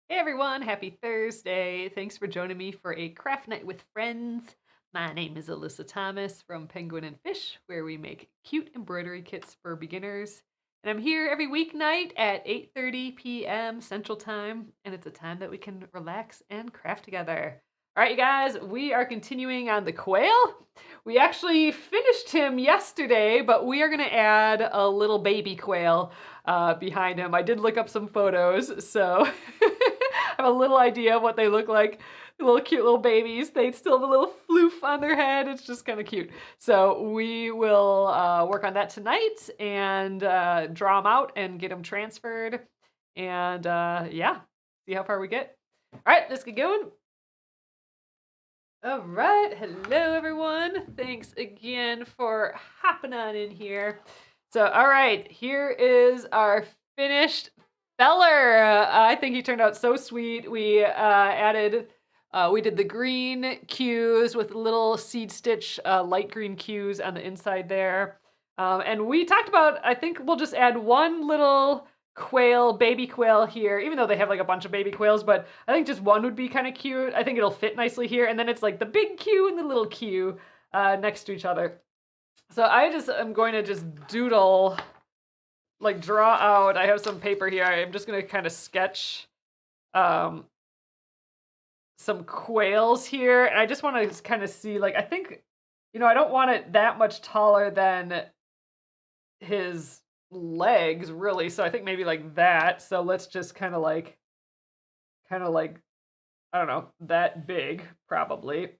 Hey everyone, happy Thursday. Thanks for joining me for a craft night with friends. My name is Alyssa Thomas from Penguin and Fish, where we make cute embroidery kits for beginners. And I'm here every weeknight at 8:30 p.m. Central Time, and it's a time that we can relax and craft together. All right, you guys, we are continuing on the quail. We actually finished him yesterday, but we are going to add a little baby quail behind him. I did look up some photos, so I have a little idea of what they look like. Little cute little babies. They still have a little floof on their head. It's just kind of cute. So we will work on that tonight and draw them out and get them transferred. And yeah, see how far we get. All right, let's get going. All right, hello everyone. Thanks again for hopping on in here. So, all right, here is our finished feller. I think he turned out so sweet. We did the green Qs with little seed stitch light green Qs on the inside there. And we talked about, I think we'll just add one little quail, baby quail here, even though they have like a bunch of baby quails, but I think just one would be kind of cute. I think it'll fit nicely here. And then it's like the big Q and the little Q next to each other. So I'm going to just doodle, like draw out. I have some paper here. I'm just going to kind of sketch some quails here. And I just want to kind of see, like, I think, I don't want it that much taller than his legs, really. So I think maybe like that. So let's just kind of like, I don't know, that big, probably.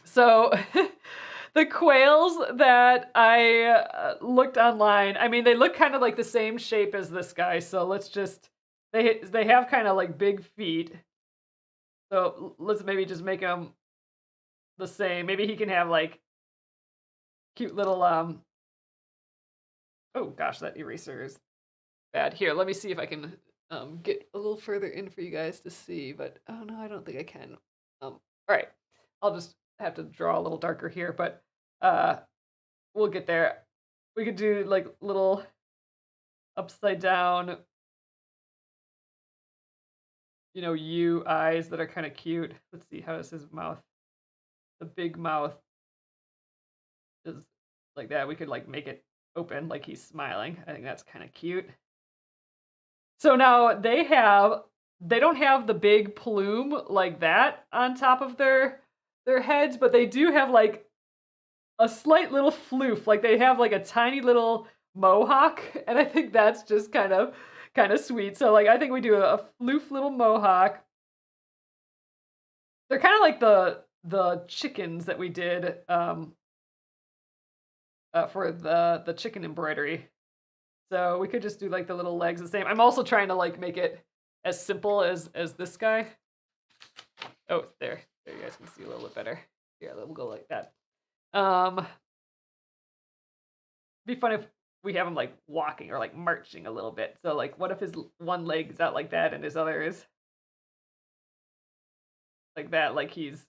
So the quails that I looked online, I mean, they look kind of like the same shape as this guy. So let's just, they have kind of like big feet. So let's maybe just make them the same. Maybe he can have like cute little, oh gosh, that eraser is bad. Here, let me see if I can get a little further in for you guys to see, but oh no, I don't think I can. All right, I'll just have to draw a little darker here, but we'll get there. We could do like little upside down, U eyes that are kind of cute. Let's see, how is his mouth? The big mouth is like that. We could like make it open like he's smiling. I think that's kind of cute. So now they don't have the big plume like that on top of their heads, but they do have like a slight little floof. Like they have like a tiny little mohawk, and I think that's just kind of sweet. So like I think we do a floof little mohawk. They're kind of like the chickens that we did for the chicken embroidery. So we could just do like the little legs the same. I'm also trying to like make it as simple as this guy. Oh, there you guys can see a little bit better. Yeah, we'll go like that. Be fun if we have him like walking or like marching a little bit. So like, what if his one leg is out like that and his other is like that, like he's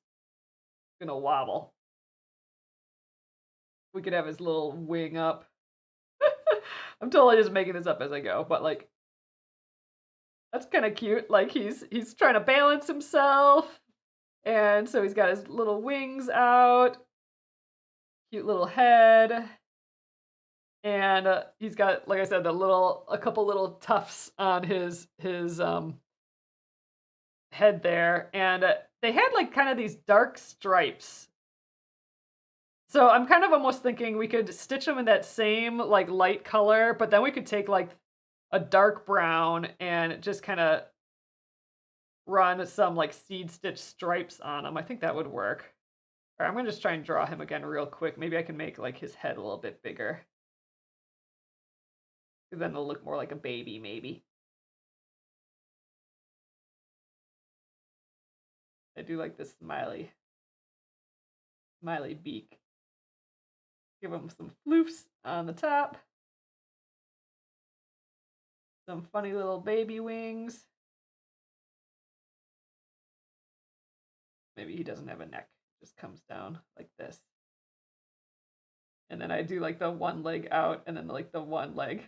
gonna wobble. We could have his little wing up. I'm totally just making this up as I go, but like, that's kind of cute. Like he's trying to balance himself, and so he's got his little wings out, cute little head, and he's got, like I said, a couple little tufts on his head there, and they had like kind of these dark stripes. So I'm kind of almost thinking we could stitch them in that same like light color, but then we could take like a dark brown and just kind of run some like seed stitch stripes on them. I think that would work. All right, I'm gonna just try and draw him again real quick. Maybe I can make like his head a little bit bigger. Because then it'll look more like a baby, maybe. I do like this smiley beak. Give him some floofs on the top. Some funny little baby wings. Maybe he doesn't have a neck. It just comes down like this. And then I do like the one leg out and then like the one leg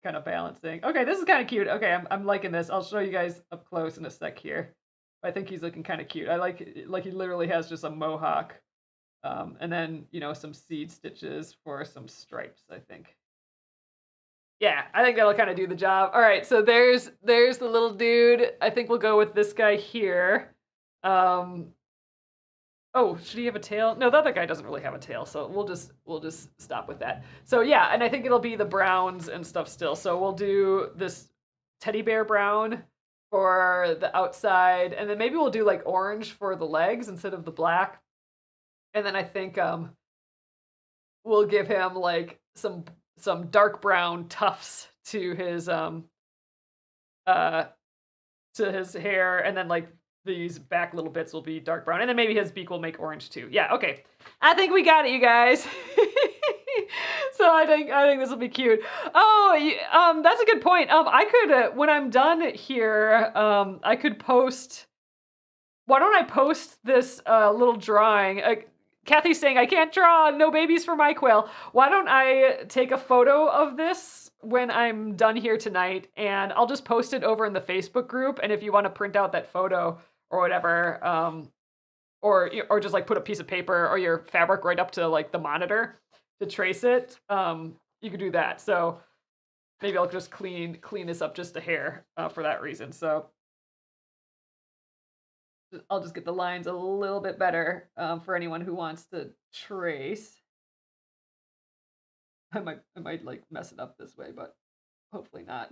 kind of balancing. Okay, this is kind of cute. Okay, I'm liking this. I'll show you guys up close in a sec here. I think he's looking kind of cute. I like he literally has just a mohawk. And then, you know, some seed stitches for some stripes, I think. Yeah, I think that'll kind of do the job. All right, so there's the little dude. I think we'll go with this guy here. Oh, should he have a tail? No, the other guy doesn't really have a tail, so we'll just stop with that. So yeah, and I think it'll be the browns and stuff still. So we'll do this teddy bear brown for the outside, and then maybe we'll do like orange for the legs instead of the black. And then I think we'll give him like some dark brown tufts to his hair, and then like these back little bits will be dark brown, and then maybe his beak will make orange too. Yeah, okay. I think we got it, you guys. So I think this will be cute. Oh, that's a good point. I could when I'm done here, I could post. Why don't I post this little drawing? Kathy's saying I can't draw, no babies for my quail. Why don't I take a photo of this when I'm done here tonight, and I'll just post it over in the Facebook group. And if you want to print out that photo or whatever, or just like put a piece of paper or your fabric right up to like the monitor to trace it, you could do that. So maybe I'll just clean this up just a hair for that reason. So I'll just get the lines a little bit better for anyone who wants to trace. I might like mess it up this way, but hopefully not.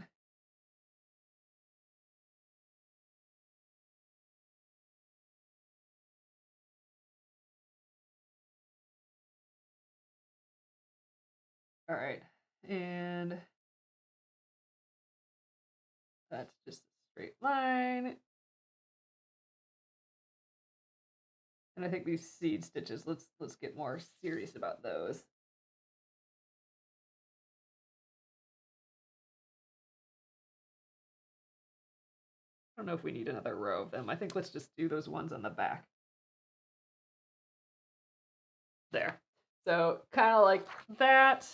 All right, and that's just a straight line. And I think these seed stitches, let's get more serious about those. I don't know if we need another row of them. I think let's just do those ones on the back. There. So kind of like that.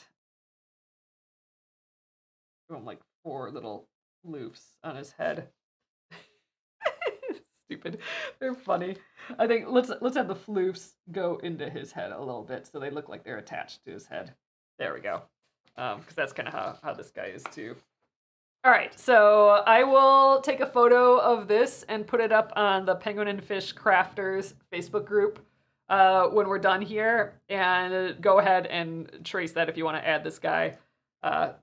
Like 4 little loops on his head. Stupid. They're funny. I think let's have the floofs go into his head a little bit so they look like they're attached to his head. There we go. Because that's kind of how this guy is too. All right, so I will take a photo of this and put it up on the Penguin and Fish Crafters Facebook group when we're done here, and go ahead and trace that if you want to add this guy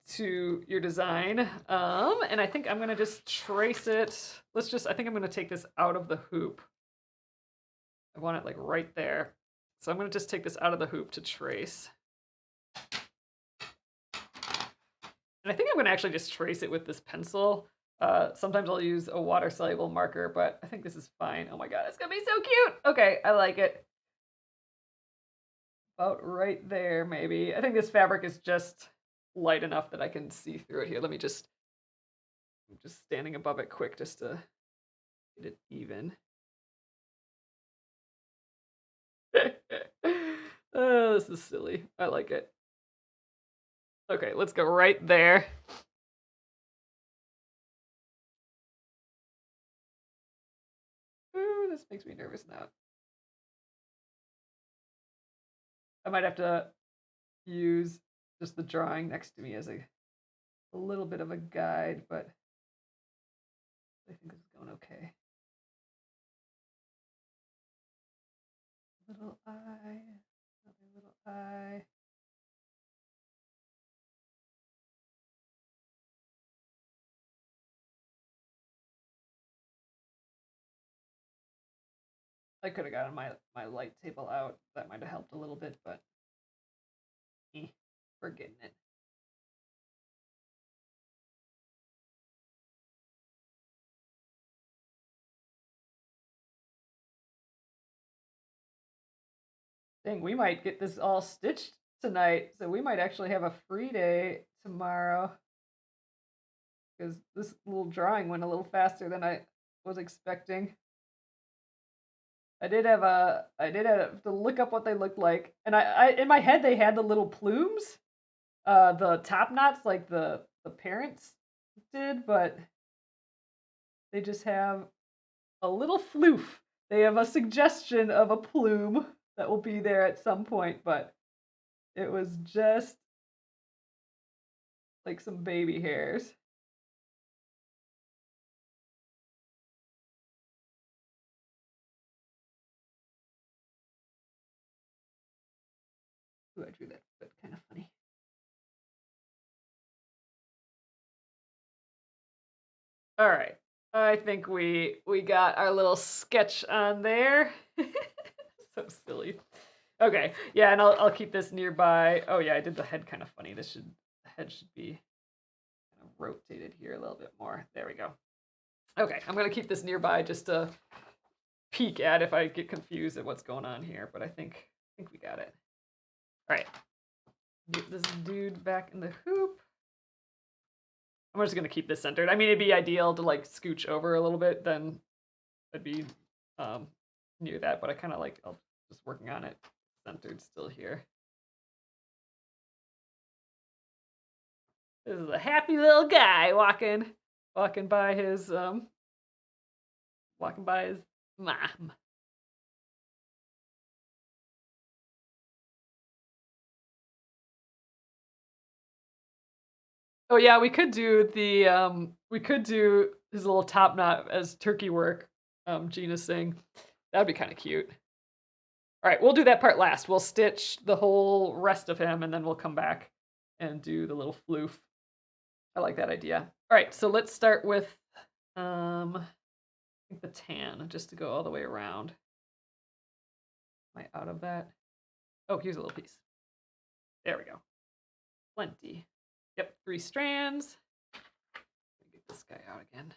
to your design. And I think I'm gonna just trace it. I think I'm gonna take this out of the hoop. I want it like right there. So I'm gonna just take this out of the hoop to trace. And I think I'm gonna actually just trace it with this pencil. Sometimes I'll use a water-soluble marker, but I think this is fine. Oh my god, it's gonna be so cute! Okay, I like it. About right there, maybe. I think this fabric is just light enough that I can see through it here. I'm just standing above it quick just to get it even. Oh, this is silly. I like it. Okay, let's go right there. Ooh, this makes me nervous now. I might have to use just the drawing next to me as a little bit of a guide, but I think this is going okay. Little eye, another little eye. I could have gotten my light table out. That might have helped a little bit, but we're getting it. Dang, we might get this all stitched tonight, so we might actually have a free day tomorrow. Because this little drawing went a little faster than I was expecting. I did have to look up what they looked like, and I in my head they had the little plumes, the top knots, like the the parents did, but they just have a little floof. They have a suggestion of a plume that will be there at some point, but it was just like some baby hairs. Ooh, I drew that foot kind of funny. All right. I think we got our little sketch on there. So silly. Okay, yeah, and I'll keep this nearby. Oh yeah, I did the head kind of funny. The head should be kind of rotated here a little bit more. There we go. Okay, I'm gonna keep this nearby just to peek at if I get confused at what's going on here. But I think we got it. All right, get this dude back in the hoop. I'm just gonna keep this centered. I mean, it'd be ideal to like scooch over a little bit, then I'd be near that. But I kind of like I'm just working on it centered still here. This is a happy little guy walking by his mom. Oh yeah, we could do his little top knot as turkey work. Gina saying that'd be kind of cute. All right, we'll do that part last. We'll stitch the whole rest of him, and then we'll come back and do the little floof. I like that idea. All right, so let's start with I think the tan, just to go all the way around. Am I out of that? Oh, here's a little piece. There we go. Plenty. Yep, 3 strands. Let me get this guy out again.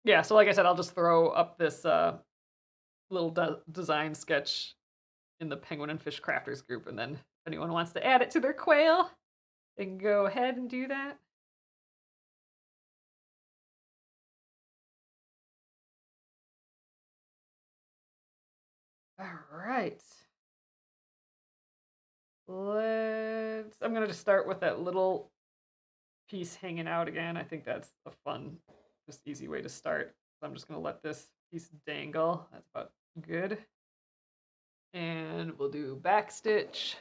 Yeah, so like I said, I'll just throw up this little design sketch in the Penguin and Fish Crafters group, and then if anyone wants to add it to their quail, they can go ahead and do that. All right. I'm gonna just start with that little piece hanging out again. I think that's a fun, just easy way to start. So I'm just gonna let this piece dangle. That's about good. And we'll do back stitch.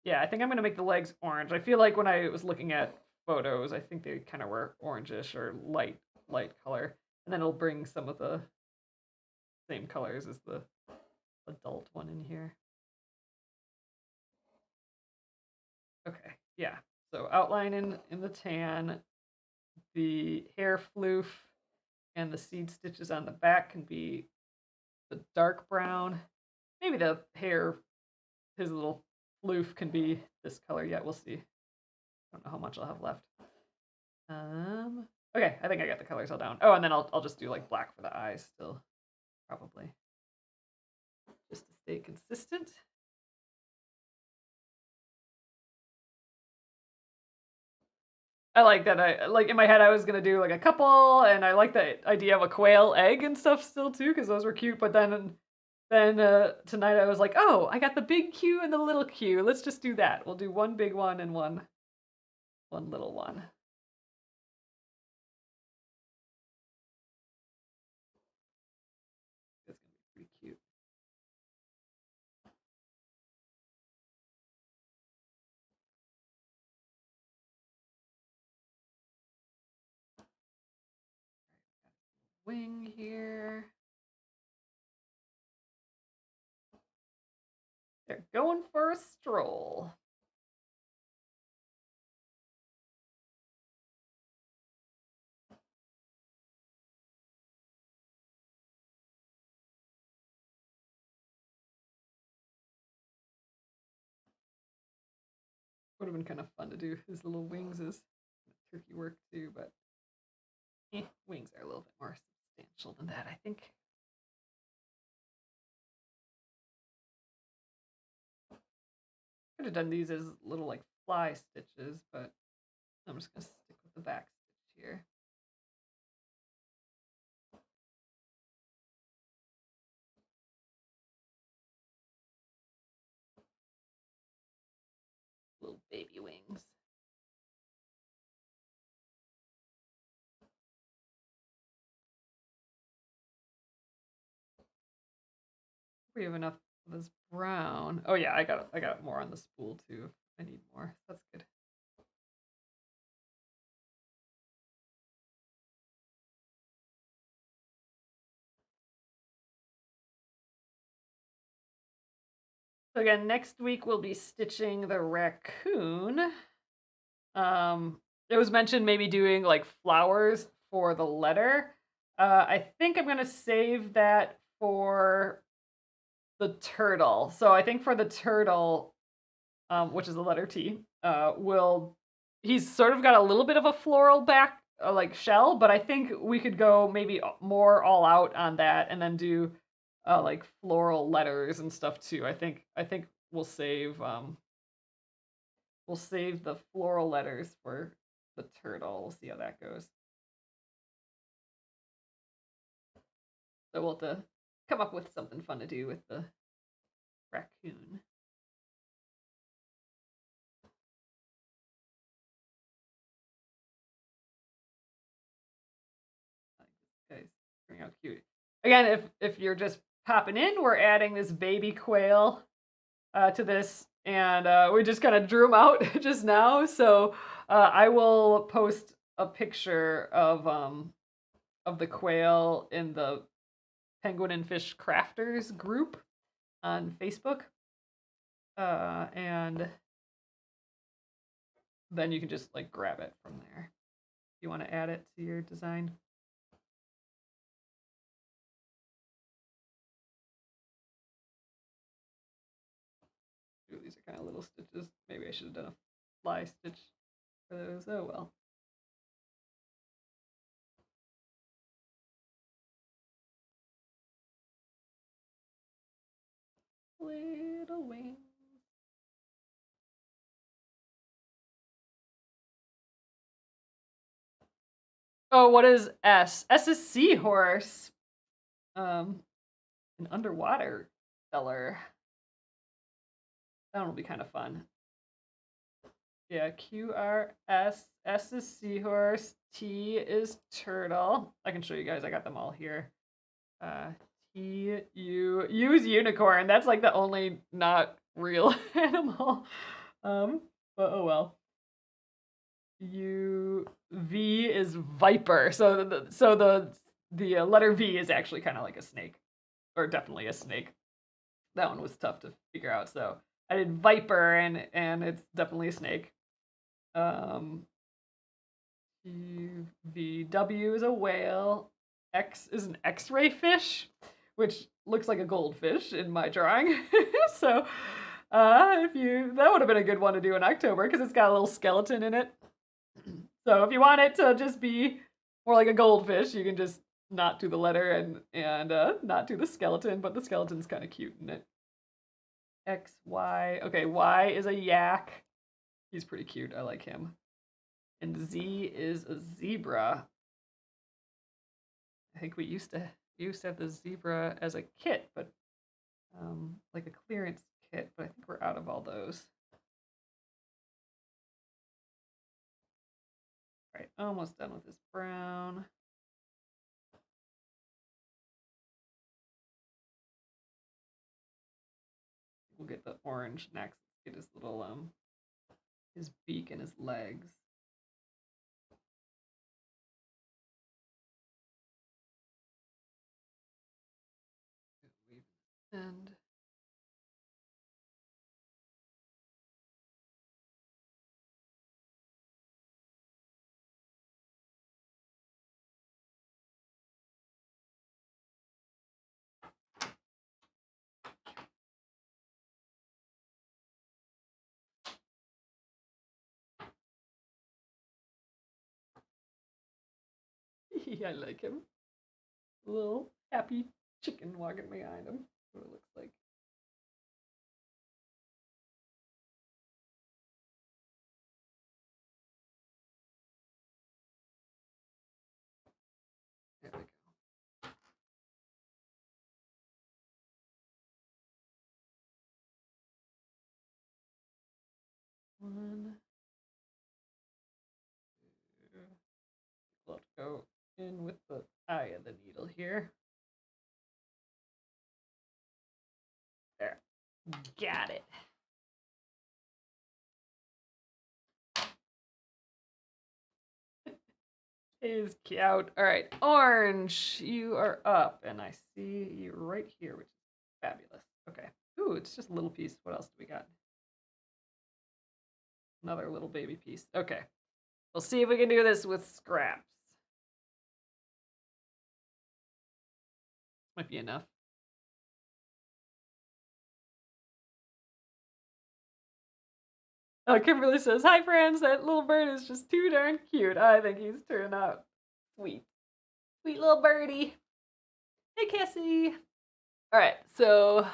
Yeah, I think I'm gonna make the legs orange. I feel like when I was looking at photos, I think they kind of were orangish or light color. And then it'll bring some of the same colors as the adult one in here. Okay, yeah. So outline in the tan, the hair floof and the seed stitches on the back can be the dark brown. Maybe the hair, his little floof can be this color yet. We'll see. I don't know how much I'll have left. Okay, I think I got the colors all down. Oh, and then I'll just do like black for the eyes still, probably. Just to stay consistent. I like that. I like in my head I was gonna do like a couple, and I like the idea of a quail egg and stuff still too, because those were cute. But then tonight I was like, oh, I got the big Q and the little Q. Let's just do that. We'll do one big one and one little one. It's gonna be pretty cute. Wing here. They're going for a stroll. Would have been kind of fun to do his little wings as turkey work too, but wings are a little bit more substantial than that, I think. Could have done these as little like fly stitches, but I'm just gonna stick with the back stitch here. baby wings. We have enough of this brown. Oh yeah, I got more on the spool too. I need more. That's good. So again, next week we'll be stitching the raccoon. It was mentioned maybe doing like flowers for the letter. I think I'm gonna save that for the turtle. So I think for the turtle, which is the letter T, he's sort of got a little bit of a floral back like shell, but I think we could go maybe more all out on that and then do like floral letters and stuff too. I think we'll save the floral letters for the turtle. We'll see how that goes. So we'll have to come up with something fun to do with the raccoon. Guys, turning out cute. Again, if you're just popping in, we're adding this baby quail to this, and we just kind of drew him out just now. So I will post a picture of the quail in the Penguin and Fish Crafters group on Facebook, and then you can just like grab it from there. You want to add it to your design? Ooh, these are kind of little stitches. Maybe I should have done a fly stitch for those. Oh well. Little wings. Oh, what is S? S is seahorse. An underwater feller. That one will be kind of fun. Yeah, QRS. S is seahorse. T is turtle. I can show you guys. I got them all here. T U use unicorn. That's like the only not real animal. But oh well. U V is viper. So the letter V is actually kind of like a snake, or definitely a snake. That one was tough to figure out. So I did viper, and it's definitely a snake. V W is a whale. X is an X-ray fish, which looks like a goldfish in my drawing. So that would have been a good one to do in October because it's got a little skeleton in it. So if you want it to just be more like a goldfish, you can just not do the letter and not do the skeleton, but the skeleton's kind of cute in it. X, Y. Okay, Y is a yak. He's pretty cute. I like him. And Z is a zebra. I think we used to have the zebra as a kit, but like a clearance kit, but I think we're out of all those. All right, almost done with this brown. We'll get the orange next. Get his little his beak and his legs. And I like him. A little happy chicken walking behind him. What it looks like. There we go. One. Let's go in with the eye of the needle here. There. Got it. Is cute. All right, Orange, you are up, and I see you right here, which is fabulous. Okay. Ooh, it's just a little piece. What else do we got? Another little baby piece. Okay. We'll see if we can do this with scraps. Might be enough. Kimberly says, "Hi, friends. That little bird is just too darn cute. I think he's turning out sweet. Sweet little birdie." Hey, Cassie. All right. So,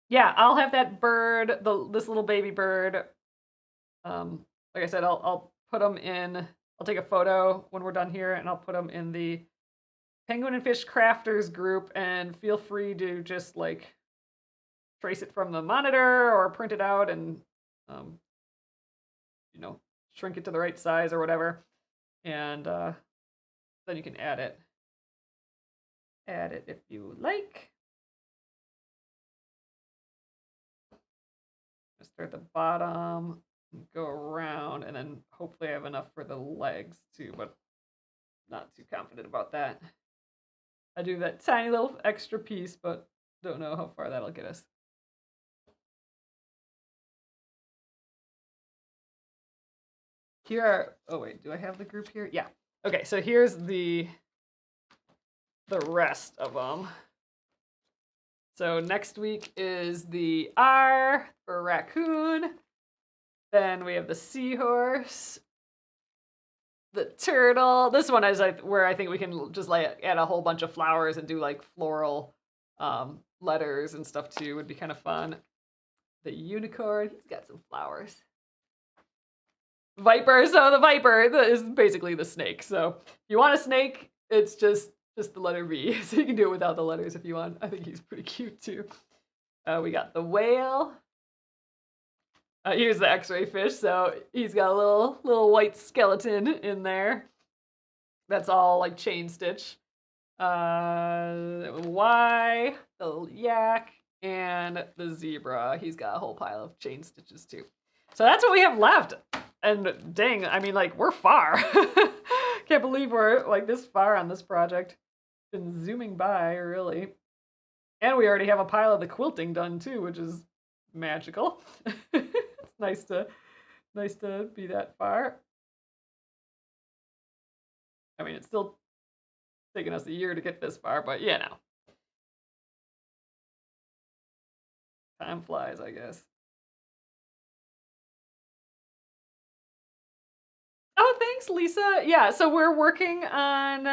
yeah, I'll have that bird, this little baby bird. Like I said, I'll put them in. I'll take a photo when we're done here, and I'll put them in the Penguin and Fish Crafters group. And feel free to just like trace it from the monitor or print it out and you know, shrink it to the right size or whatever, and then you can add it. Add it if you like. Start at the bottom, go around, and then hopefully I have enough for the legs too, but not too confident about that. I do that tiny little extra piece, but don't know how far that'll get us. Here are, oh wait, do I have the group here? Yeah. Okay, so here's the rest of them. So next week is the R for raccoon. Then we have the seahorse, the turtle. This one is where I think we can just like add a whole bunch of flowers and do like floral letters and stuff too. Would be kind of fun. The unicorn, he's got some flowers. Viper, so the viper is basically the snake. So if you want a snake, it's just the letter V. So you can do it without the letters if you want. I think he's pretty cute too. We got the whale. Here's the X-ray fish. So he's got a little white skeleton in there. That's all like chain stitch. Y, the yak, and the zebra. He's got a whole pile of chain stitches too. So that's what we have left. And dang, I mean, like, we're far. Can't believe we're like this far on this project. Been zooming by, really. And we already have a pile of the quilting done too, which is magical. It's nice to be that far. I mean, it's still taken us a year to get this far, but yeah, no. Time flies, I guess. Oh, thanks, Lisa. Yeah, so we're working on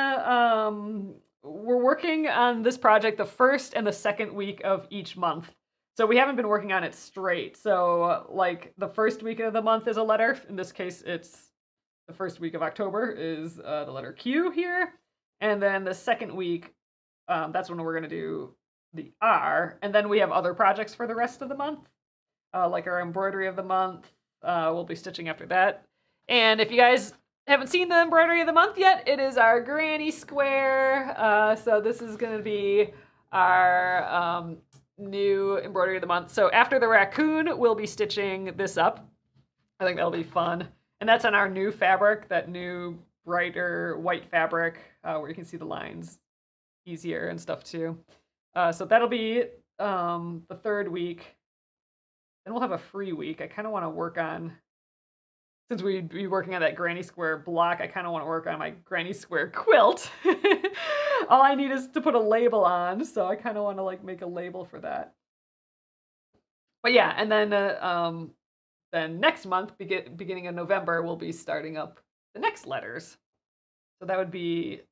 this project the first and the second week of each month. So we haven't been working on it straight. So like the first week of the month is a letter. In this case, it's the first week of October is the letter Q here. And then the second week, that's when we're going to do the R. And then we have other projects for the rest of the month, like our embroidery of the month. We'll be stitching after that. And if you guys haven't seen the embroidery of the month yet, it is our granny square. So this is going to be our new embroidery of the month. So after the raccoon, we'll be stitching this up. I think that'll be fun. And that's on our new fabric, that new brighter white fabric where you can see the lines easier and stuff too. So that'll be the third week. Then we'll have a free week. I kind of want to work on, since we'd be working on that granny square block, I kind of want to work on my granny square quilt. All I need is to put a label on, so I kind of want to like make a label for that. But yeah, and then next month, beginning of November, we'll be starting up the next letters. So that would be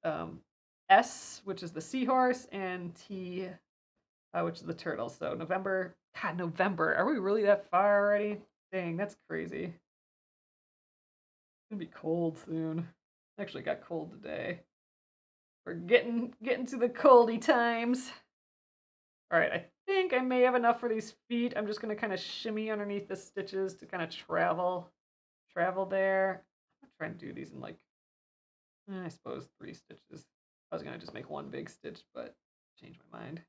S, which is the seahorse, and T, which is the turtle. So November. God, November. Are we really that far already? Dang, that's crazy. It's gonna be cold soon. Actually got cold today. We're getting to the coldy times. All right, I think I may have enough for these feet. I'm just gonna kind of shimmy underneath the stitches to kind of travel there. I'm trying to do these in like, I suppose 3 stitches. I was gonna just make one big stitch, but changed my mind.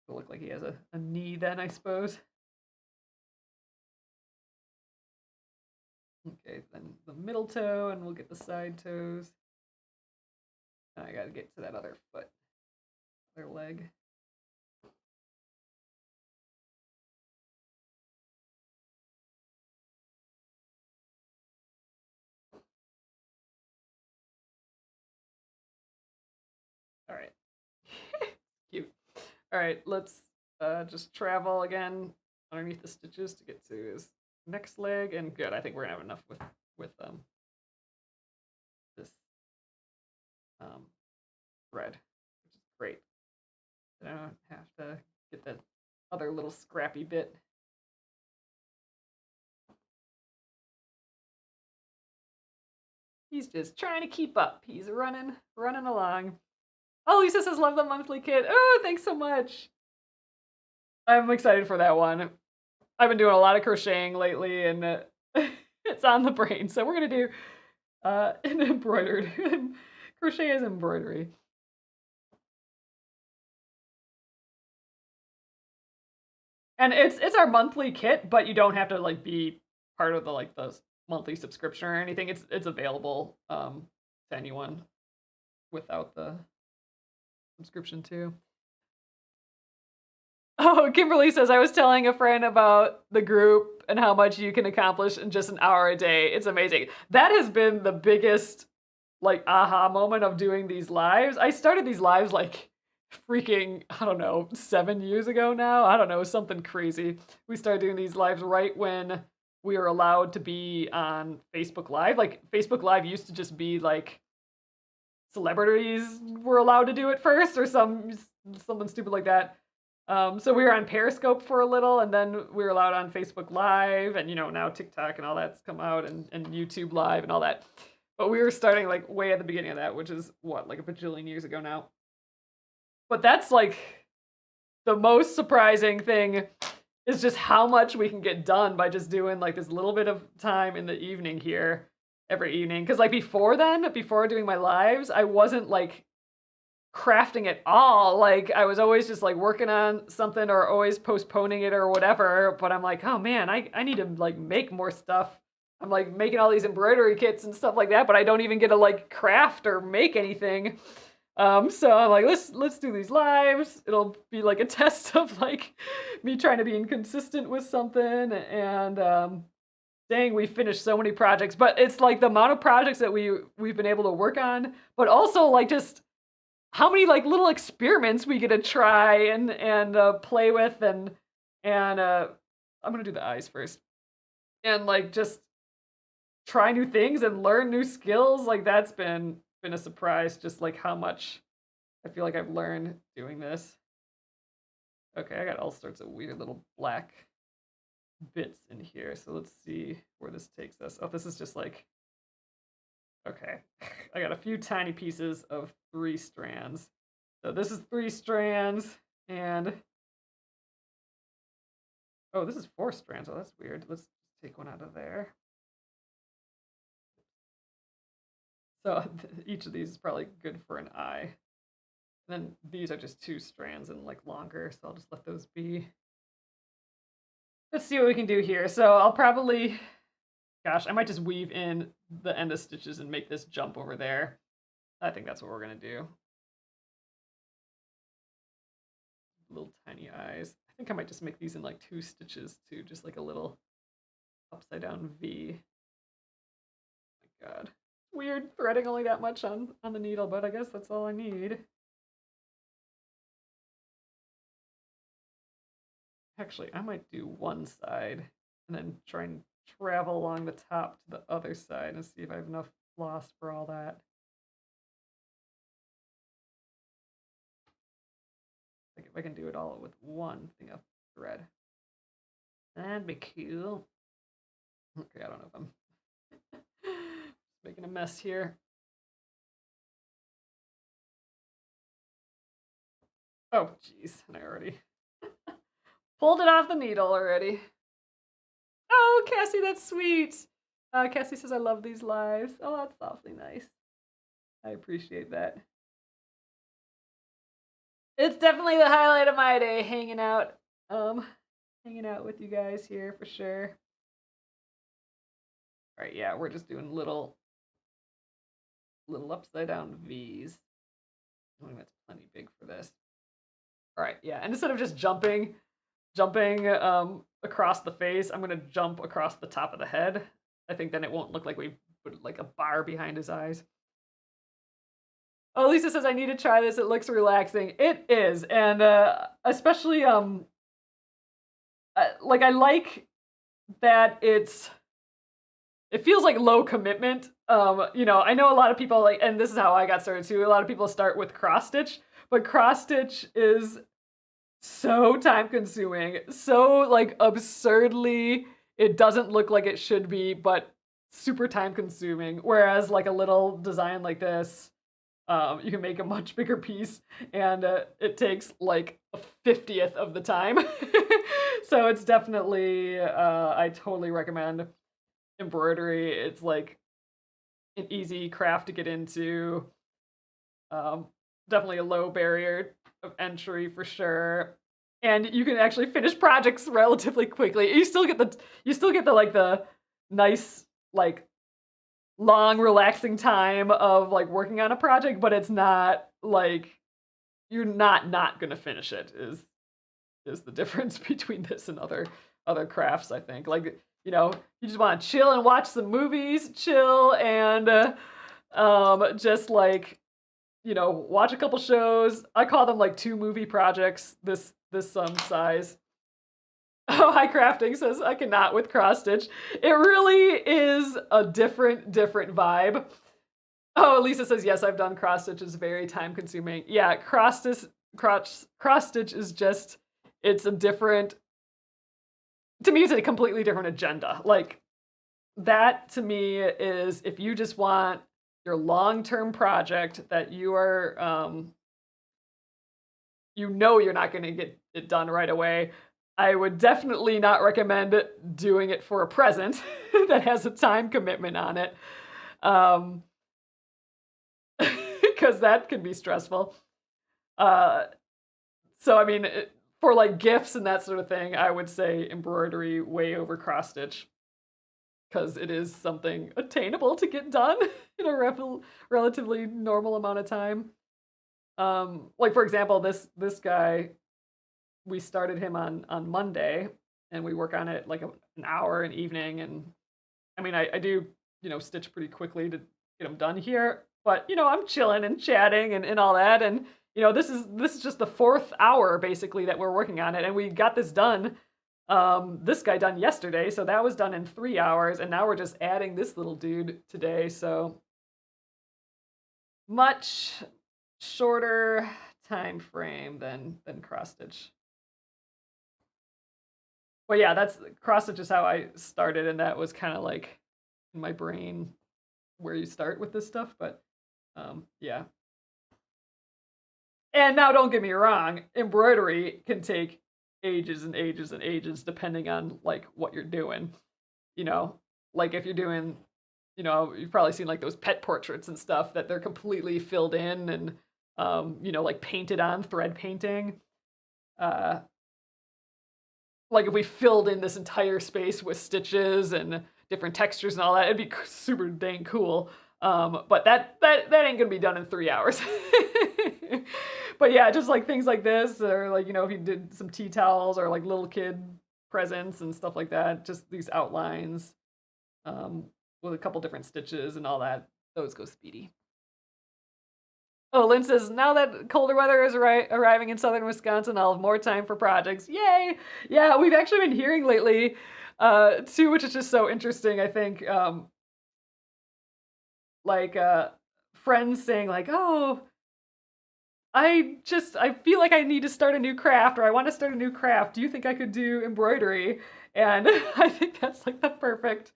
It'll look like he has a knee then, I suppose. Okay, then the middle toe, and we'll get the side toes. I gotta get to that other foot, other leg. All right. Cute. All right, let's just travel again underneath the stitches to get to his next leg, and good. I think we're gonna have enough with this thread, which is great. I don't have to get that other little scrappy bit. He's just trying to keep up. He's running along. Oh, Lisa says love the monthly kit. Oh, thanks so much. I'm excited for that one. I've been doing a lot of crocheting lately, and it's on the brain. So we're gonna do an embroidered. Crochet is embroidery. And it's our monthly kit, but you don't have to like be part of the monthly subscription or anything. It's available to anyone without the subscription too. Oh, Kimberly says, I was telling a friend about the group and how much you can accomplish in just an hour a day. It's amazing. That has been the biggest like aha moment of doing these lives. I started these lives like freaking, I don't know, 7 years ago now. I don't know, something crazy. We started doing these lives right when we were allowed to be on Facebook Live. Like Facebook Live used to just be like celebrities were allowed to do it first or something stupid like that. So we were on Periscope for a little, and then we were allowed on Facebook Live, and now TikTok and all that's come out, and YouTube Live and all that. But we were starting like way at the beginning of that, which is what, like a bajillion years ago now. But that's like the most surprising thing is just how much we can get done by just doing like this little bit of time in the evening here every evening. Because like before doing my lives, I wasn't like crafting at all. Like I was always just like working on something or always postponing it or whatever. But I'm like, oh man, I need to like make more stuff. I'm like making all these embroidery kits and stuff like that, but I don't even get to like craft or make anything. So I'm like, let's do these lives. It'll be like a test of like me trying to be inconsistent with something. And dang, we finished so many projects, but it's like the amount of projects that we've been able to work on, but also like just how many like little experiments we get to try and play with and I'm gonna do the eyes first and like just try new things and learn new skills. Like that's been a surprise, just like how much I feel like I've learned doing this. Okay, I got all sorts of weird little black bits in here, so let's see where this takes us. Oh, this is just like, okay, I got a few tiny pieces of 3 strands. So this is 3 strands, and oh, this is 4 strands. Oh, that's weird. Let's take one out of there. So each of these is probably good for an eye. And then these are just 2 strands and like longer, so I'll just let those be. Let's see what we can do here. So I'll probably, gosh, I might just weave in the end of stitches and make this jump over there. I think that's what we're gonna do. Little tiny eyes. I think I might just make these in like 2 stitches too, just like a little upside down V. Oh my God. Weird threading only that much on the needle, but I guess that's all I need. Actually, I might do one side and then try and travel along the top to the other side and see if I have enough floss for all that. Like if I can do it all with one thing of thread. That'd be cool. Okay, I don't know if I'm making a mess here. Oh, jeez, and I already pulled it off the needle already. Oh, Cassie, that's sweet. Cassie says, I love these lives. Oh, that's awfully nice. I appreciate that. It's definitely the highlight of my day, hanging out with you guys here for sure. All right, yeah, we're just doing little upside down V's. I think that's plenty big for this. All right, yeah, and instead of just jumping across the face, I'm gonna jump across the top of the head. I think then it won't look like we put like a bar behind his eyes. Oh, Lisa says I need to try this. It looks relaxing. It is, and especially like I like that it feels like low commitment. I know a lot of people like, and this is how I got started too. A lot of people start with cross stitch, but cross stitch is so time consuming, so like absurdly, it doesn't look like it should be, but super time consuming. Whereas like a little design like this, you can make a much bigger piece, and it takes like a 50th of the time. So it's definitely, I totally recommend embroidery. It's like an easy craft to get into. Definitely a low barrier of entry for sure. And you can actually finish projects relatively quickly. You still get the like the nice like long relaxing time of like working on a project, but it's not like you're not going to finish it is the difference between this and other crafts, I think. Like, you just want to chill and watch some movies, chill and just like watch a couple shows. I call them like 2 movie projects this size. Oh, Hi Crafting says I cannot with cross stitch. It really is a different vibe. Oh, Lisa says yes, I've done cross stitch. It's very time consuming. Yeah, cross stitch is just it's a different. To me, it's a completely different agenda. Like that to me is if you just want your long-term project that you are you're not going to get it done right away. I would definitely not recommend doing it for a present that has a time commitment on it. Because that can be stressful. So I mean, for like gifts and that sort of thing, I would say embroidery way over cross stitch because it is something attainable to get done in a relatively normal amount of time. Like for example, this guy, we started him on Monday, and we work on it like an hour an evening, and I mean I do stitch pretty quickly to get them done here, but I'm chilling and chatting and all that, and this is just the 4th hour basically that we're working on it, and we got this done. This guy done yesterday, so that was done in 3 hours, and now we're just adding this little dude today, so much shorter time frame than cross stitch. Well, yeah, that's cross stitch is how I started, and that was kind of like in my brain where you start with this stuff. But yeah. And now, don't get me wrong, embroidery can take ages and ages and ages depending on like what you're doing. You know, like if you're doing, you've probably seen like those pet portraits and stuff that they're completely filled in and like painted on thread painting. Uh, like if we filled in this entire space with stitches and different textures and all that, it'd be super dang cool. But that ain't gonna be done in 3 hours. But yeah, just like things like this, or like if you did some tea towels or like little kid presents and stuff like that, just these outlines with a couple different stitches and all that, those go speedy. Oh, Lynn says, now that colder weather is arriving in southern Wisconsin, I'll have more time for projects. Yay! Yeah, we've actually been hearing lately, too, which is just so interesting, I think, like, friends saying like, oh, I feel like I need to start a new craft, or I want to start a new craft. Do you think I could do embroidery? And I think that's like the perfect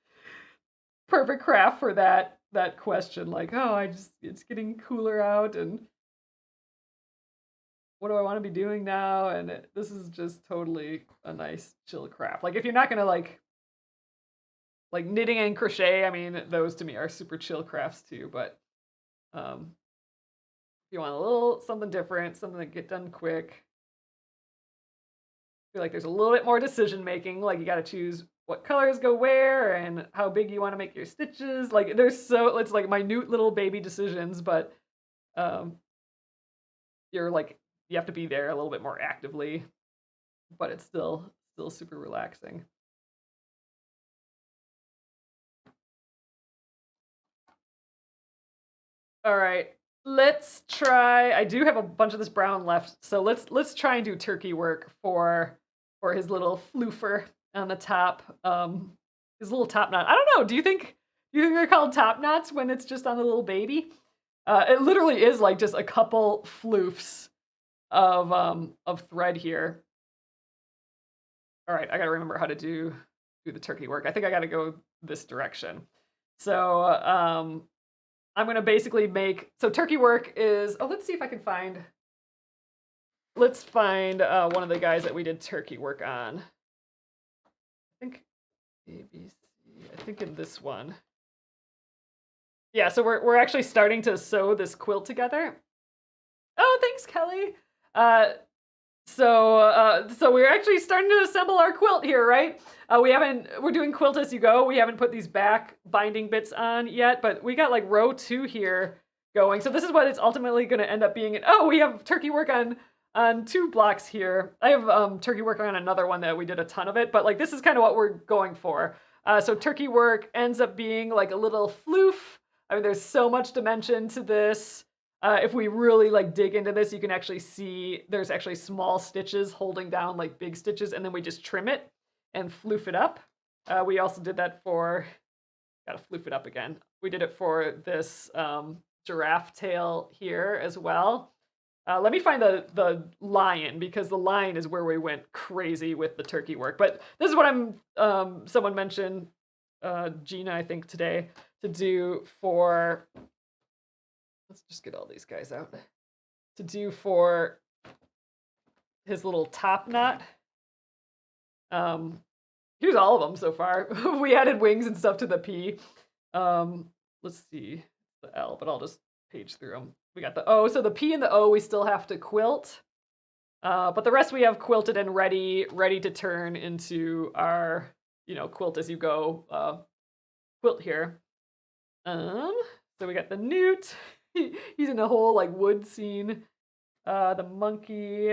craft for that question. Like, oh, it's getting cooler out, and what do I want to be doing now? And this is just totally a nice chill craft. Like if you're not gonna like knitting and crochet, I mean those to me are super chill crafts too. But if you want a little something different, something that get done quick, I feel like there's a little bit more decision making. Like you got to choose what colors go where and how big you want to make your stitches. Like it's like minute little baby decisions, but um, you're like you have to be there a little bit more actively, but it's still super relaxing. All right, let's try. I do have a bunch of this brown left, so let's try and do turkey work for his little floofer on the top. His little top knot. I don't know. Do you think they're called top knots when it's just on the little baby? It literally is like just a couple floofs of thread here. All right, I gotta remember how to do the turkey work. I think I gotta go this direction. So I'm gonna basically make turkey work is. Oh, let's see if I can find. Let's find one of the guys that we did turkey work on. I think ABC. I think in this one. Yeah, so we're actually starting to sew this quilt together. Oh, thanks, Kelly. So we're actually starting to assemble our quilt here, right? We're doing quilt as you go. We haven't put these back binding bits on yet, but we got like row 2 here going. So this is what it's ultimately going to end up being. Oh, we have turkey work on 2 blocks here. I have turkey work on another one that we did a ton of it, but like this is kind of what we're going for. So turkey work ends up being like a little floof. I mean, there's so much dimension to this. If we really like dig into this, you can actually see there's actually small stitches holding down like big stitches, and then we just trim it and floof it up. We also did that for, gotta floof it up again. We did it for this giraffe tail here as well. Let me find the lion, because the lion is where we went crazy with the turkey work. But this is what someone mentioned, Gina, I think today, to do for, let's just get all these guys out, to do for his little top knot. Here's all of them so far. We added wings and stuff to the P. Let's see the L, but I'll just page through them. We got the O, so the P and the O we still have to quilt, but the rest we have quilted and ready to turn into our, quilt as you go quilt here. So we got the newt. He's in a whole like wood scene. The monkey.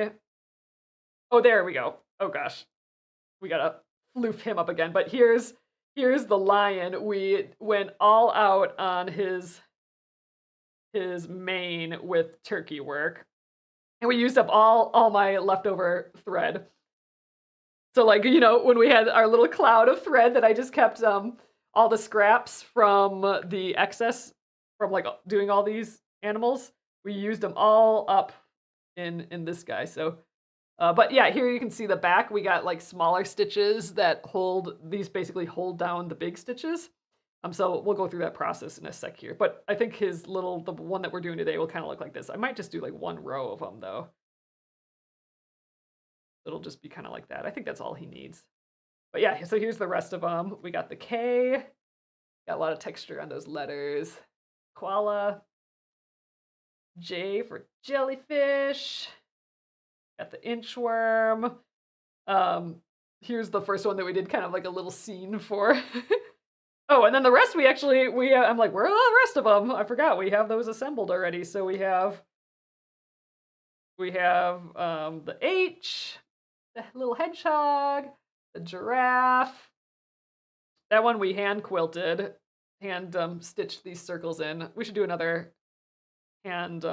Oh, there we go. Oh gosh, we gotta floof him up again. But here's the lion. We went all out on his mane with turkey work, and we used up all my leftover thread. So like, when we had our little cloud of thread that I just kept all the scraps from the excess from like doing all these animals, we used them all up in this guy. So but yeah, here you can see the back. We got like smaller stitches that basically hold down the big stitches. So we'll go through that process in a sec here. But I think the one that we're doing today will kind of look like this. I might just do like one row of them though. It'll just be kind of like that. I think that's all he needs. But yeah, so here's the rest of them. We got the K. Got a lot of texture on those letters. Koala. J for jellyfish. Got the inchworm. Here's the first one that we did kind of like a little scene for. Oh, and then the rest I'm like, where are the rest of them? I forgot we have those assembled already. So we have the H, the little hedgehog, the giraffe. That one we hand quilted, stitched these circles in. We should do another hand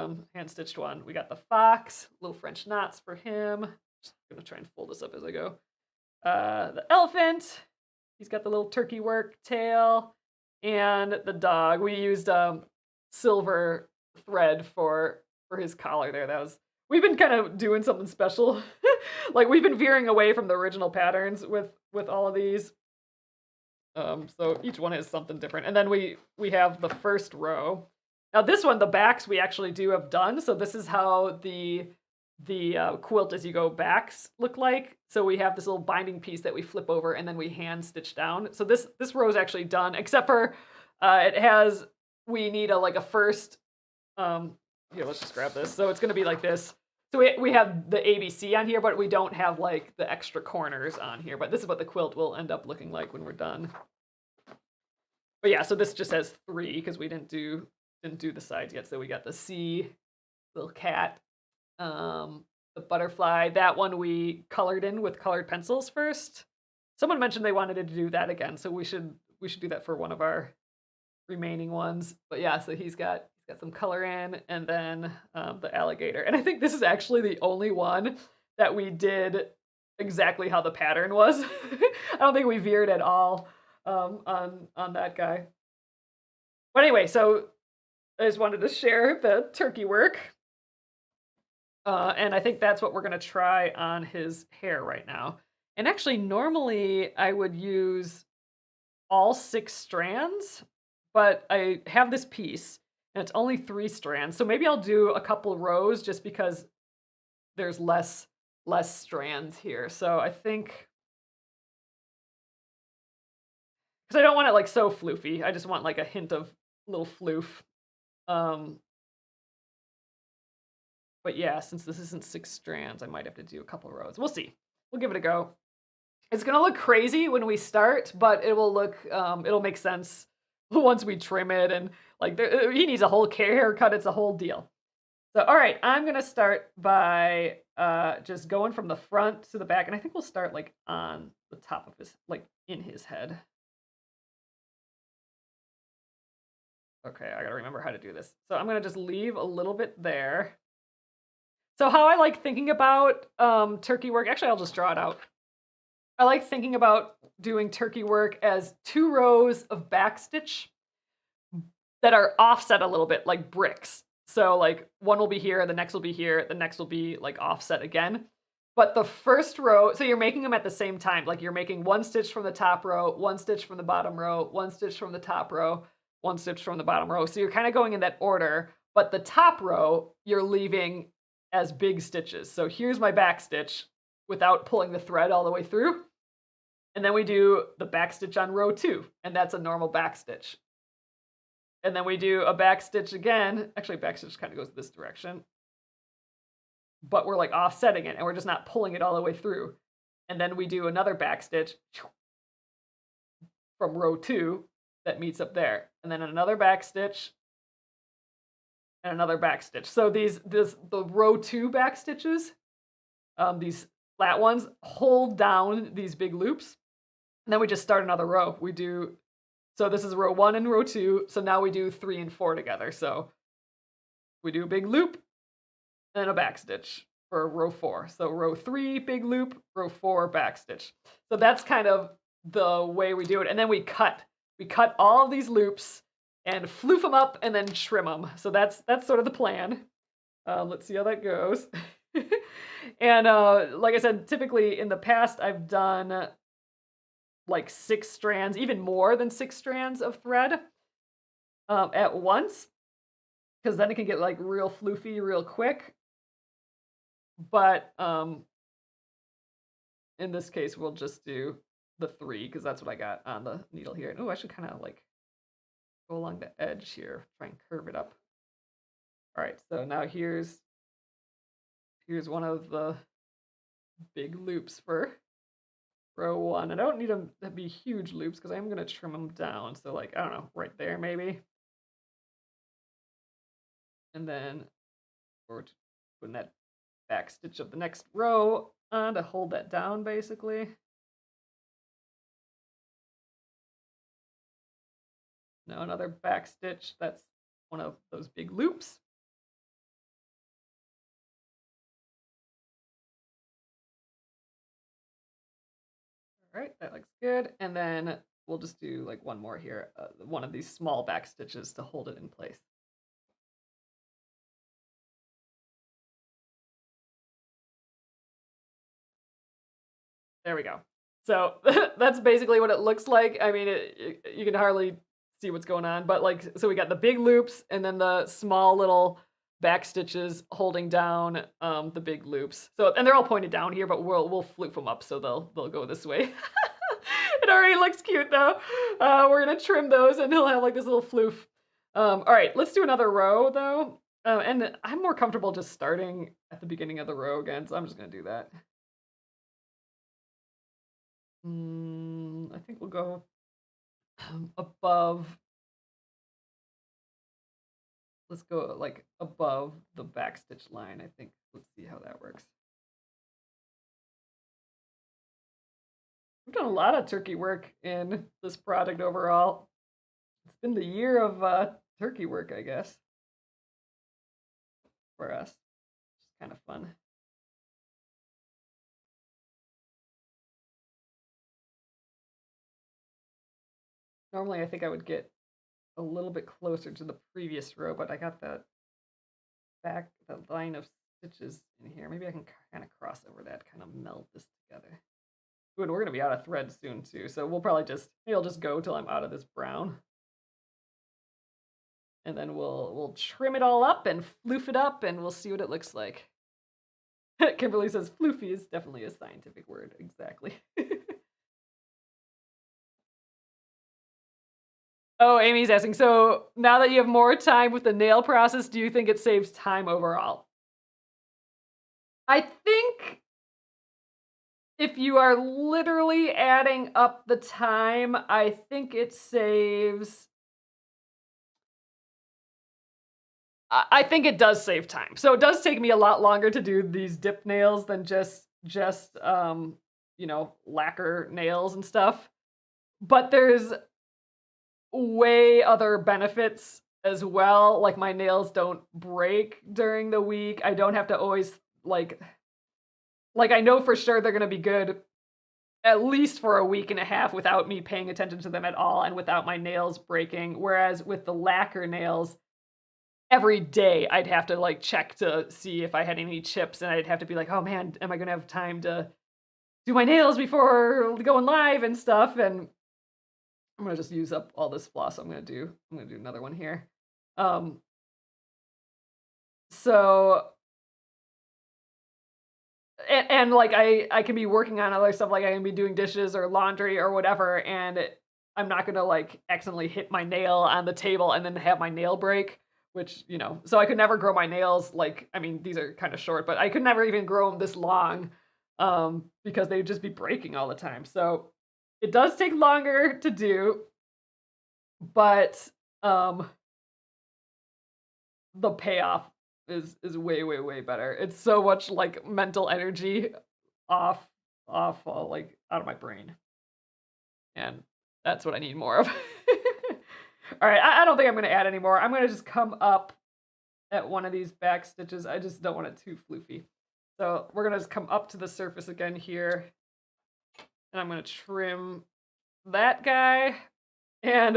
stitched one. We got the fox, little French knots for him. Just gonna try and fold this up as I go. The elephant. He's got the little turkey work tail, and the dog. We used silver thread for his collar there. We've been kind of doing something special. Like we've been veering away from the original patterns with all of these. So each one is something different. And then we have the first row. Now this one, the backs we actually do have done. So this is how the quilt as you go backs look like. So we have this little binding piece that we flip over and then we hand stitch down. So this row is actually done, except for we need a first, here, let's just grab this. So it's gonna be like this. So we have the ABC on here, but we don't have like the extra corners on here. But this is what the quilt will end up looking like when we're done. But yeah, so this just has 3 because we didn't do the sides yet. So we got the C, little cat, the butterfly. That one we colored in with colored pencils first. Someone mentioned they wanted to do that again, so we should do that for one of our remaining ones. But yeah, so he's got some color in, and then the alligator. And I think this is actually the only one that we did exactly how the pattern was. I don't think we veered at all on that guy. But anyway, so I just wanted to share the turkey work. And I think that's what we're gonna try on his hair right now. And actually, normally I would use all 6 strands, but I have this piece and it's only 3 strands. So maybe I'll do a couple rows just because there's less strands here. So I think, because I don't want it like so floofy. I just want like a hint of little floof. But yeah, since this isn't 6 strands, I might have to do a couple rows. We'll see. We'll give it a go. It's gonna look crazy when we start, but it will look, it'll make sense once we trim it, and like he needs a whole haircut. It's a whole deal. So all right, I'm gonna start by just going from the front to the back, and I think we'll start like on the top of his, like in his head. Okay, I gotta remember how to do this. So I'm gonna just leave a little bit there. So how I like thinking about turkey work, actually I'll just draw it out. I like thinking about doing turkey work as 2 rows of backstitch that are offset a little bit, like bricks. So like one will be here, the next will be here, the next will be like offset again. But the first row, so you're making them at the same time. Like you're making 1 stitch from the top row, 1 stitch from the bottom row, 1 stitch from the top row, 1 stitch from the bottom row. So you're kind of going in that order, but the top row you're leaving as big stitches. So here's my back stitch without pulling the thread all the way through. And then we do the back stitch on row 2, and that's a normal back stitch. And then we do a back stitch again. Actually, back stitch kind of goes this direction, but we're like offsetting it and we're just not pulling it all the way through. And then we do another back stitch from row 2 that meets up there. And then another back stitch and another back stitch. So the row 2 back stitches, these flat ones, hold down these big loops. And then we just start another row. So this is row 1 and row 2. So now we do 3 and 4 together. So we do a big loop and a back stitch for row 4. So row 3, big loop, row 4, back stitch. So that's kind of the way we do it. And then we cut all of these loops and floof them up and then trim them. So that's sort of the plan. Let's see how that goes. And like I said, typically in the past, I've done like 6 strands, even more than 6 strands of thread at once, because then it can get like real floofy real quick. But in this case, we'll just do the 3 because that's what I got on the needle here. Oh, I should kind of like go along the edge here, try and curve it up. All right, so now here's one of the big loops for row 1. I don't need them to be huge loops because I'm going to trim them down. So like, I don't know, right there maybe. And then we're putting that back stitch of the next row on to hold that down basically. Now another back stitch, that's one of those big loops. All right, that looks good. And then we'll just do like one more here, one of these small back stitches to hold it in place. There we go. So that's basically what it looks like. I mean, you can hardly see what's going on, but like, so we got the big loops and then the small little back stitches holding down the big loops. So, and they're all pointed down here, but we'll floof them up so they'll go this way. It already looks cute though. We're gonna trim those and he'll have like this little floof. All right, let's do another row though. And I'm more comfortable just starting at the beginning of the row again, so I'm just gonna do that. I think we'll go above. Let's go like above the back stitch line, I think. Let's see how that works. We've done a lot of turkey work in this project overall. It's been the year of turkey work, I guess, for us. It's kind of fun. Normally, I think I would get a little bit closer to the previous row, but I got that line of stitches in here. Maybe I can kind of cross over that, kind of meld this together. Ooh, and we're gonna be out of thread soon too, so we'll probably maybe I'll just go till I'm out of this brown. And then we'll trim it all up and floof it up and we'll see what it looks like. Kimberly says floofy is definitely a scientific word, exactly. Oh, Amy's asking, so now that you have more time with the nail process, do you think it saves time overall? I think if you are literally adding up the time, I think it saves. I think it does save time. So it does take me a lot longer to do these dip nails than just you know, lacquer nails and stuff. But there's way other benefits as well. Like my nails don't break during the week. I don't have to always like I know for sure they're going to be good at least for a week and a half without me paying attention to them at all and without my nails breaking. Whereas with the lacquer nails, every day I'd have to like check to see if I had any chips and I'd have to be like, oh man, am I going to have time to do my nails before going live and stuff? And I'm going to just use up all this floss I'm going to do another one here. So, and like I can be working on other stuff, like I can be doing dishes or laundry or whatever, and I'm not going to like accidentally hit my nail on the table and then have my nail break, which, you know, so I could never grow my nails. Like, I mean, these are kind of short, but I could never even grow them this long because they'd just be breaking all the time. So it does take longer to do, but the payoff is way, way, way better. It's so much like mental energy off like out of my brain. And that's what I need more of. All right, I don't think I'm going to add any more. I'm going to just come up at one of these back stitches. I just don't want it too floofy. So we're going to just come up to the surface again here. And I'm going to trim that guy. And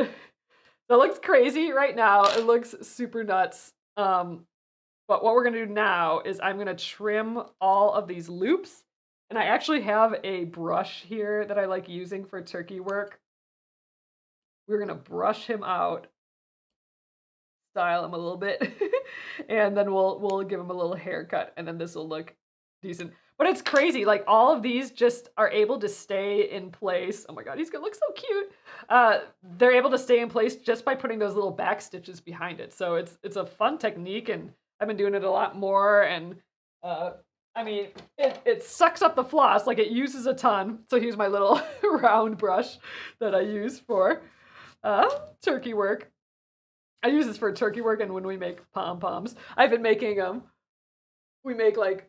that looks crazy right now. It looks super nuts. But what we're going to do now is I'm going to trim all of these loops. And I actually have a brush here that I like using for turkey work. We're going to brush him out, style him a little bit, and then we'll give him a little haircut, and then this will look decent. But it's crazy, like all of these just are able to stay in place. Oh my god, he's gonna look so cute. They're able to stay in place just by putting those little back stitches behind it. So it's a fun technique, and I've been doing it a lot more. And I mean, it sucks up the floss, like it uses a ton. So here's my little round brush that I use for turkey work. I use this for turkey work and when we make pom-poms. I've been making we make like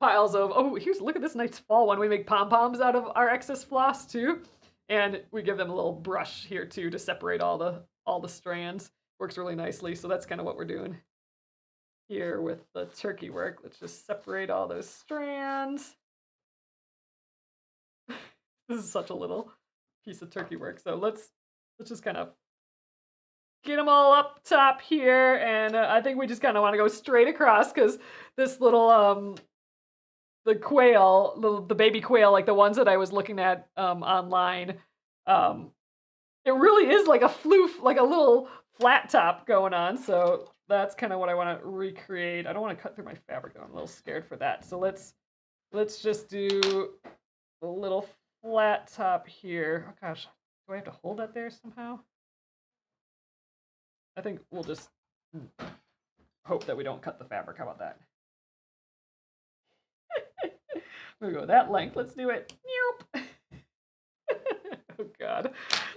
piles of, look at this nice fall one. We make pom-poms out of our excess floss too. And we give them a little brush here too to separate all the strands. Works really nicely. So that's kind of what we're doing here with the turkey work. Let's just separate all those strands. This is such a little piece of turkey work. So let's just kind of get them all up top here. And I think we just kind of want to go straight across because this little, the quail, the baby quail, like the ones that I was looking at online, it really is like a floof, like a little flat top going on. So that's kind of what I want to recreate. I don't want to cut through my fabric though. I'm a little scared for that. So let's just do a little flat top here. Oh gosh, do I have to hold that there somehow? I think we'll just hope that we don't cut the fabric. How about that? There we go, that length. Let's do it. Oh god.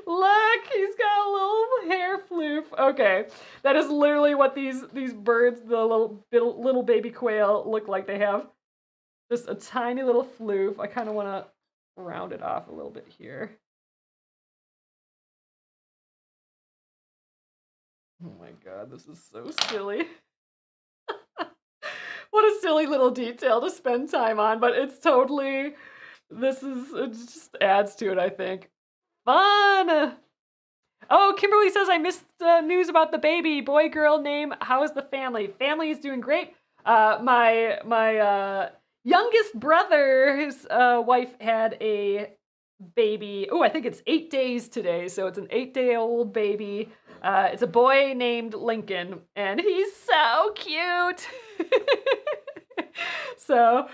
Look, he's got a little hair floof. Okay, that is literally what these birds, the little baby quail, look like. They have just a tiny little floof. I kind of want to round it off a little bit here. Oh my god, this is so silly. What a silly little detail to spend time on, but it's totally, it just adds to it, I think. Fun! Oh, Kimberly says, I missed the news about the baby. Boy, girl name, how is the family? Family is doing great. My youngest brother's wife had a baby. Oh, I think it's 8 days today, so it's an 8-day-old baby. It's a boy named Lincoln, and he's so cute. So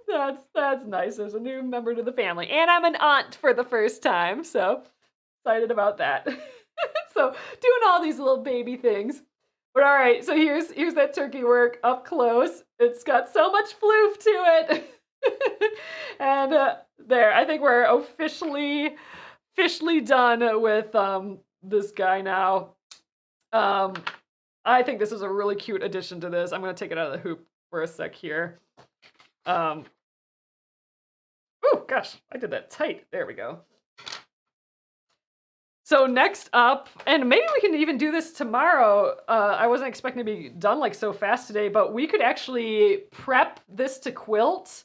that's nice. There's a new member to the family, and I'm an aunt for the first time, so excited about that. So doing all these little baby things. But all right, so here's that turkey work up close. It's got so much floof to it. And there, I think we're officially done with this guy now. I think this is a really cute addition to this. I'm going to take it out of the hoop for a sec here. Oh gosh, I did that tight. There we go. So next up, and maybe we can even do this tomorrow. I wasn't expecting to be done like so fast today, but we could actually prep this to quilt.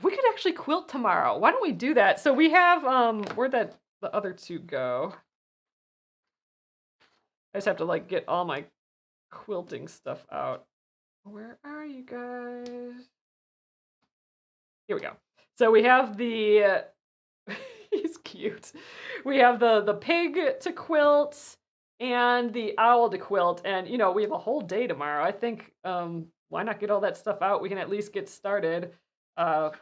We could actually quilt tomorrow. Why don't we do that? So we have, where'd the other two go? I just have to like get all my quilting stuff out. Where are you guys? Here we go. So we have the, he's cute. We have the pig to quilt and the owl to quilt. And, you know, we have a whole day tomorrow. I think, why not get all that stuff out? We can at least get started by,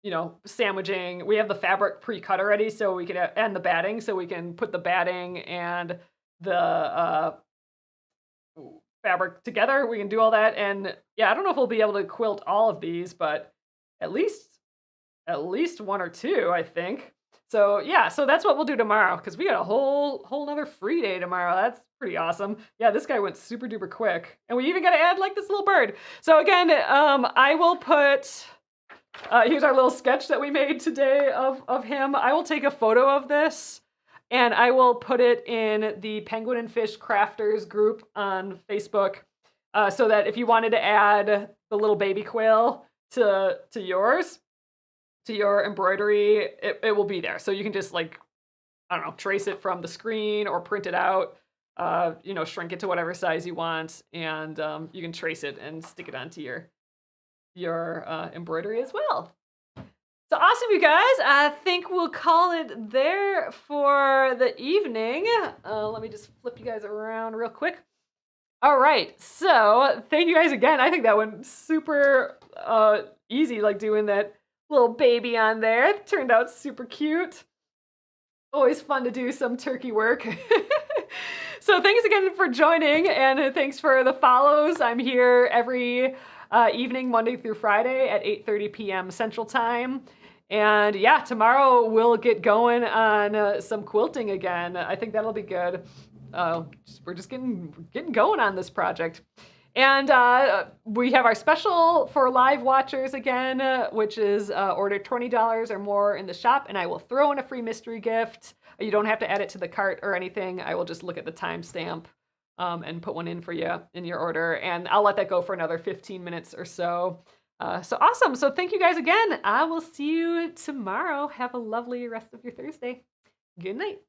you know, sandwiching. We have the fabric pre-cut already, so we can, and the batting, so we can put the batting and the fabric together. We can do all that. And yeah, I don't know if we'll be able to quilt all of these, but at least one or two, I think. So yeah, so that's what we'll do tomorrow, because we got a whole nother free day tomorrow. That's pretty awesome. Yeah, this guy went super duper quick. And we even got to add like this little bird. So again, I will put, here's our little sketch that we made today of him. I will take a photo of this and I will put it in the Penguin and Fish Crafters group on Facebook, so that if you wanted to add the little baby quail to yours, to your embroidery, it will be there. So you can just like, I don't know, trace it from the screen or print it out, you know, shrink it to whatever size you want, and you can trace it and stick it onto your embroidery as well. So awesome, you guys. I think we'll call it there for the evening. Let me just flip you guys around real quick. All right, so thank you guys again. I think that went super easy, like doing that little baby on there. It turned out super cute. Always fun to do some turkey work. So thanks again for joining, and thanks for the follows. I'm here every evening, Monday through Friday at 8:30 p.m. Central Time. And yeah, tomorrow we'll get going on some quilting again. I think that'll be good. We're just getting going on this project. And we have our special for live watchers again, which is order $20 or more in the shop, and I will throw in a free mystery gift. You don't have to add it to the cart or anything. I will just look at the timestamp and put one in for you in your order, and I'll let that go for another 15 minutes or so. So awesome. So thank you guys again. I will see you tomorrow. Have a lovely rest of your Thursday. Good night.